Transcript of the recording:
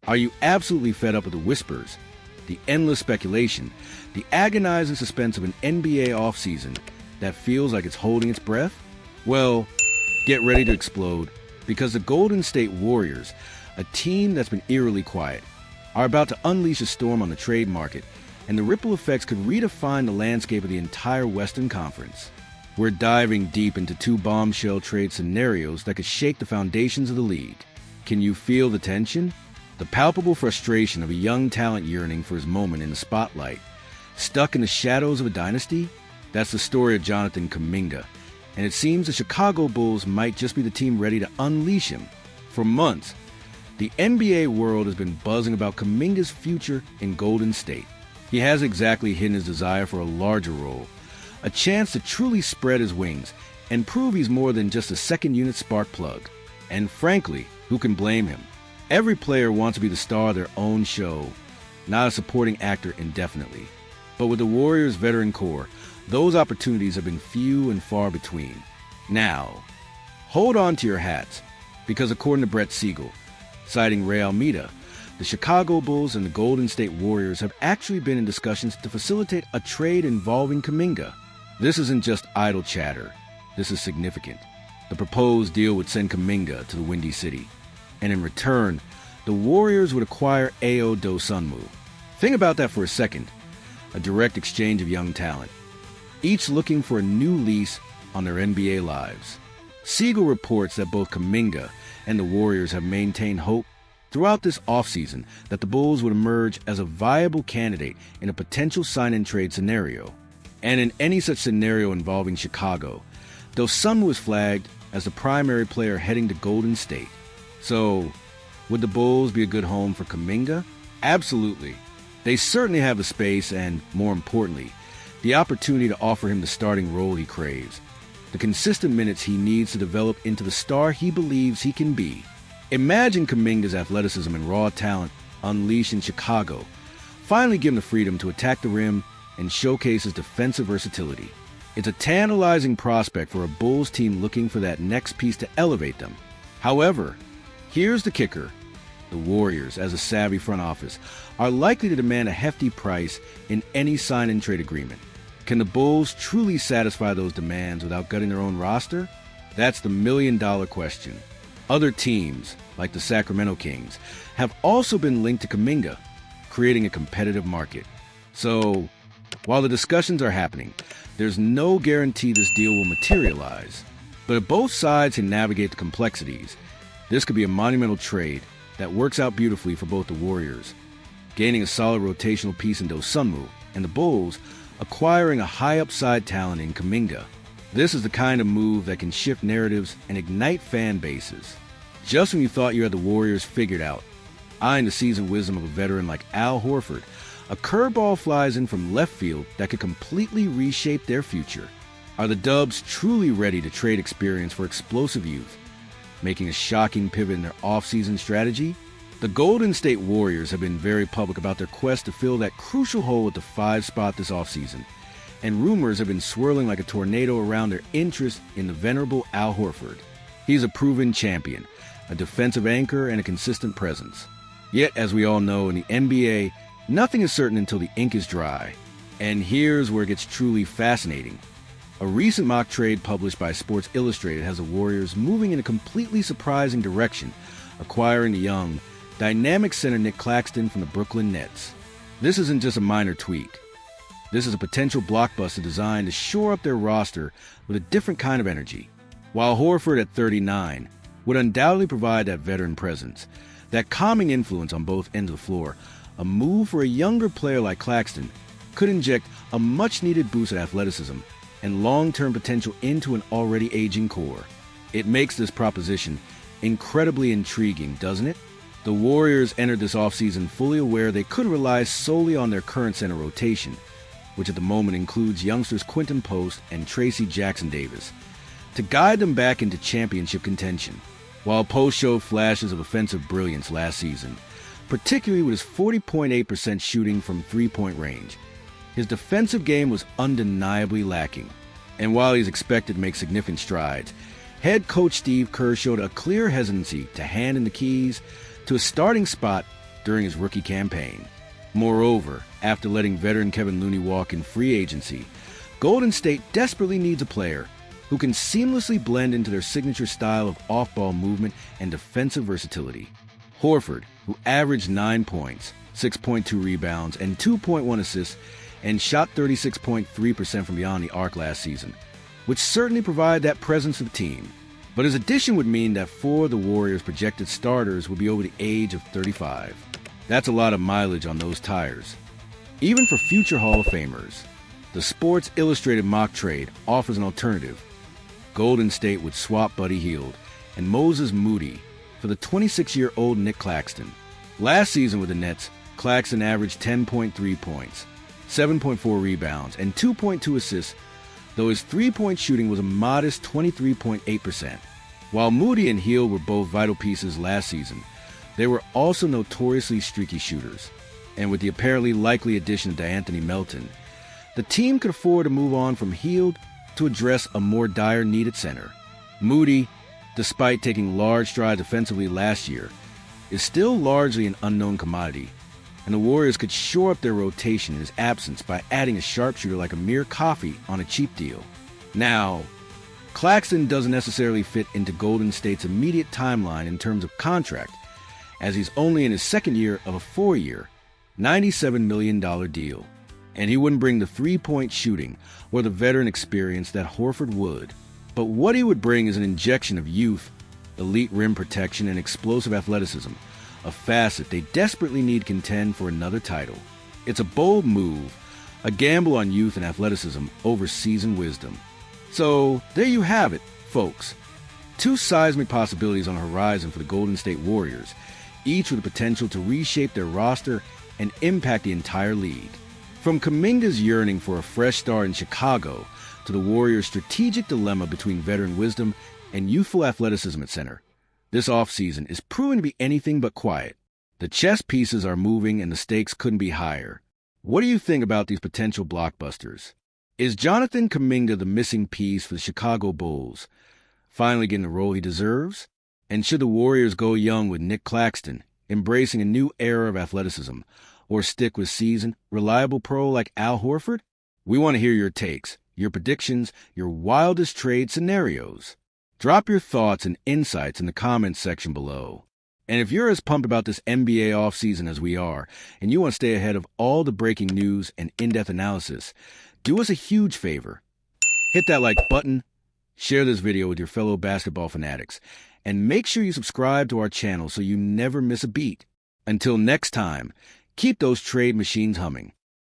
Are you absolutely fed up with the whispers, the endless speculation, the agonizing suspense of an NBA offseason that feels like it's holding its breath? Well, get ready to explode, because the Golden State Warriors, a team that's been eerily quiet, are about to unleash a storm on the trade market, and the ripple effects could redefine the landscape of the entire Western Conference. We're diving deep into two bombshell trade scenarios that could shake the foundations of the league. Can you feel the tension? The palpable frustration of a young talent yearning for his moment in the spotlight. Stuck in the shadows of a dynasty? That's the story of Jonathan Kuminga, and it seems the Chicago Bulls might just be the team ready to unleash him. For months, the NBA world has been buzzing about Kuminga's future in Golden State. He has exactly hidden his desire for a larger role, a chance to truly spread his wings and prove he's more than just a second-unit spark plug. And frankly, who can blame him? Every player wants to be the star of their own show, not a supporting actor indefinitely. But with the Warriors' veteran core, those opportunities have been few and far between. Now, hold on to your hats, because according to Brett Siegel, citing Ray Almeida, the Chicago Bulls and the Golden State Warriors have actually been in discussions to facilitate a trade involving Kuminga. This isn't just idle chatter. This is significant. The proposed deal would send Kuminga to the Windy City, and in return, the Warriors would acquire Ayo Dosunmu. Think about that for a second. A direct exchange of young talent, each looking for a new lease on their NBA lives. Siegel reports that both Kuminga and the Warriors have maintained hope throughout this offseason that the Bulls would emerge as a viable candidate in a potential sign-and-trade scenario. And in any such scenario involving Chicago, Dosunmu was flagged as the primary player heading to Golden State. So, would the Bulls be a good home for Kuminga? Absolutely. They certainly have the space and, more importantly, the opportunity to offer him the starting role he craves, the consistent minutes he needs to develop into the star he believes he can be. Imagine Kuminga's athleticism and raw talent unleashed in Chicago, finally given the freedom to attack the rim and showcase his defensive versatility. It's a tantalizing prospect for a Bulls team looking for that next piece to elevate them. However, here's the kicker. The Warriors, as a savvy front office, are likely to demand a hefty price in any sign-and-trade agreement. Can the Bulls truly satisfy those demands without gutting their own roster? That's the million-dollar question. Other teams, like the Sacramento Kings, have also been linked to Kuminga, creating a competitive market. So, while the discussions are happening, there's no guarantee this deal will materialize. But if both sides can navigate the complexities, this could be a monumental trade that works out beautifully for both the Warriors, gaining a solid rotational piece in Dosunmu, and the Bulls acquiring a high-upside talent in Kuminga. This is the kind of move that can shift narratives and ignite fan bases. Just when you thought you had the Warriors figured out, eyeing the seasoned wisdom of a veteran like Al Horford, a curveball flies in from left field that could completely reshape their future. Are the Dubs truly ready to trade experience for explosive youth, making a shocking pivot in their offseason strategy? The Golden State Warriors have been very public about their quest to fill that crucial hole at the 5 spot this offseason, and rumors have been swirling like a tornado around their interest in the venerable Al Horford. He's a proven champion, a defensive anchor, and a consistent presence. Yet, as we all know, in the NBA, nothing is certain until the ink is dry. And here's where it gets truly fascinating. A recent mock trade published by Sports Illustrated has the Warriors moving in a completely surprising direction, acquiring the young, dynamic center Nic Claxton from the Brooklyn Nets. This isn't just a minor tweak. This is a potential blockbuster designed to shore up their roster with a different kind of energy. While Horford at 39 would undoubtedly provide that veteran presence, that calming influence on both ends of the floor, a move for a younger player like Claxton could inject a much-needed boost of athleticism and long-term potential into an already aging core. It makes this proposition incredibly intriguing, doesn't it? The Warriors entered this offseason fully aware they couldn't rely solely on their current center rotation, which at the moment includes youngsters Quinton Post and Tracy Jackson-Davis, to guide them back into championship contention. While Post showed flashes of offensive brilliance last season, particularly with his 40.8% shooting from three-point range, his defensive game was undeniably lacking. And while he's expected to make significant strides, head coach Steve Kerr showed a clear hesitancy to hand in the keys to a starting spot during his rookie campaign. Moreover, after letting veteran Kevin Looney walk in free agency, Golden State desperately needs a player who can seamlessly blend into their signature style of off-ball movement and defensive versatility. Horford, who averaged 9 points, 6.2 rebounds, and 2.1 assists, and shot 36.3% from beyond the arc last season, which certainly provided that presence for the team. But his addition would mean that 4 of the Warriors' projected starters would be over the age of 35. That's a lot of mileage on those tires. Even for future Hall of Famers, the Sports Illustrated mock trade offers an alternative. Golden State would swap Buddy Hield and Moses Moody for the 26-year-old Nic Claxton. Last season with the Nets, Claxton averaged 10.3 points, 7.4 rebounds, and 2.2 assists, though his three-point shooting was a modest 23.8%. While Moody and Hield were both vital pieces last season, they were also notoriously streaky shooters. And with the apparently likely addition of DeAnthony Melton, the team could afford to move on from Hield to address a more dire need at center. Moody, despite taking large strides defensively last year, is still largely an unknown commodity, and the Warriors could shore up their rotation in his absence by adding a sharpshooter like Amir Coffey on a cheap deal. Now, Claxton doesn't necessarily fit into Golden State's immediate timeline in terms of contract, as he's only in his second year of a 4-year, $97 million deal, and he wouldn't bring the three-point shooting or the veteran experience that Horford would. But what he would bring is an injection of youth, elite rim protection, and explosive athleticism, a facet they desperately need to contend for another title. It's a bold move, a gamble on youth and athleticism over seasoned wisdom. So there you have it, folks. 2 seismic possibilities on the horizon for the Golden State Warriors, each with the potential to reshape their roster and impact the entire league. From Kuminga's yearning for a fresh start in Chicago to the Warriors' strategic dilemma between veteran wisdom and youthful athleticism at center, this offseason is proving to be anything but quiet. The chess pieces are moving and the stakes couldn't be higher. What do you think about these potential blockbusters? Is Jonathan Kuminga the missing piece for the Chicago Bulls, finally getting the role he deserves? And should the Warriors go young with Nic Claxton, embracing a new era of athleticism, or stick with seasoned, reliable pro like Al Horford? We want to hear your takes, your predictions, your wildest trade scenarios. Drop your thoughts and insights in the comments section below. And if you're as pumped about this NBA offseason as we are, and you want to stay ahead of all the breaking news and in-depth analysis, do us a huge favor. Hit that like button, share this video with your fellow basketball fanatics, and make sure you subscribe to our channel so you never miss a beat. Until next time, keep those trade machines humming.